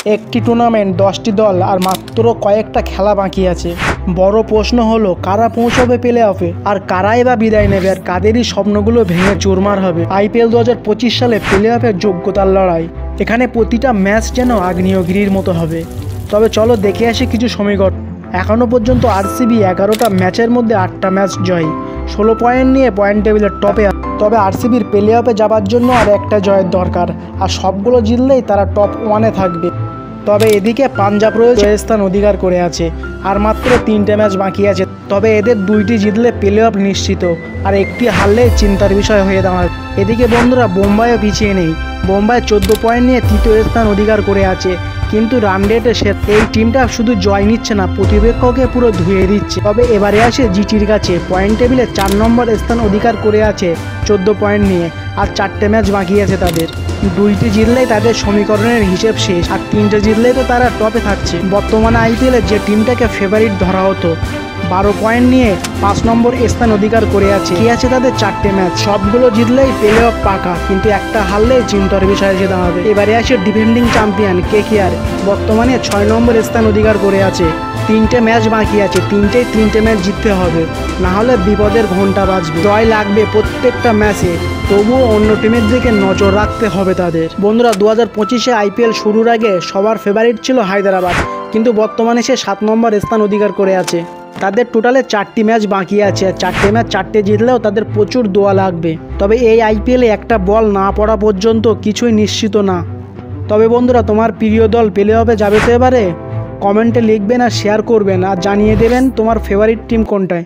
একটি টুর্নামেন্ট, 10টি দল আর মাত্র কয়েকটা খেলা বাকি আছে। বড় প্রশ্ন হলো কারা পৌঁছাবে প্লে অফে, আর কারাই বা বিদায় নেবে, আর কাদেরই স্বপ্নগুলো ভেঙে চুরমার হবে। আইপিএল 2025 সালে প্লে অফের যোগ্যতার লড়াই, এখানে প্রতিটা ম্যাচ যেন আগ্নেয়গিরির মতো হবে। তবে চলো দেখে আসি কিছু সমীকরণ। এখনও পর্যন্ত আরসিবি 11টা ম্যাচের মধ্যে 8টা ম্যাচ জয়ী, 16 পয়েন্ট নিয়ে পয়েন্ট টেবিলের টপে। তবে আরসিবির প্লে অফে যাবার জন্য আর একটা জয়ের দরকার, আর সবগুলো জিতলেই তারা টপ 1-এ থাকবে। তবে এদিকে পাঞ্জাব রয়েছে স্থান অধিকার করে আছে, আর মাত্র 3টে ম্যাচ বাকি আছে। তবে এদের 2টি জিতলে প্লে অফ নিশ্চিত, আর একটি হারলে চিন্তার বিষয় হয়ে দাঁড়াবে। এদিকে বন্ধুরা বোম্বাইও পিছিয়ে নেই, বোম্বাই 14 পয়েন্ট নিয়ে 3য় স্থান অধিকার করে আছে। কিন্তু রান রেটে এই টিমটা শুধু জয় নিচ্ছে না, প্রতিপক্ষকে পুরো ধুয়ে দিচ্ছে। তবে এবারে আসে জিটির কাছে, পয়েন্ট টেবিলে 4 নম্বর স্থান অধিকার করে আছে 14 পয়েন্ট নিয়ে, আর 4টে ম্যাচ বাকি আছে তাদের। 2টি জিতলেই তাদের সমীকরণের হিসেব শেষ, আর 3টে জিতলেই তো তারা টপে থাকছে। বর্তমানে আইপিএলে যে টিমটাকে ফেভারিট ধরা হতো 12 পয়েন্ট নিয়ে 5 নম্বর স্থান অধিকার করে আছে। কি আছে তাদের 4টে ম্যাচ, সবগুলো জিতলেই প্লে অফ পাকা, কিন্তু একটা হারলেই চিন্তার বিষয় এসে দাঁড়াবে। এবারে আসে ডিফেন্ডিং চ্যাম্পিয়ন কেকেআর, বর্তমানে 6 নম্বর স্থান অধিকার করে আছে। 3টে ম্যাচ বাকি আছে, 3টে ম্যাচ জিততে হবে, না হলে বিপদের ঘন্টা বাজবে। জয় লাগবে প্রত্যেকটা ম্যাচে, তবুও অন্য টিমের দিকে নজর রাখতে হবে তাদের। বন্ধুরা 2025-এ আইপিএল শুরুর আগে সবার ফেভারিট ছিল হায়দ্রাবাদ, কিন্তু বর্তমানে সে 7 নম্বর স্থান অধিকার করে আছে। তাদের টোটালে 4টি ম্যাচ বাকি আছে, 4টে ম্যাচ 4টে জিতলেও তাদের প্রচুর দোয়া লাগবে। তবে এই আইপিএলে একটা বল না পড়া পর্যন্ত কিছুই নিশ্চিত না। তবে বন্ধুরা তোমার প্রিয় দল প্লে অফে যাবে তো এবারে? কমেন্টে লিখবেন আর শেয়ার করবেন, আর জানিয়ে দেবেন তোমার ফেভারিট টিম কোনটায়।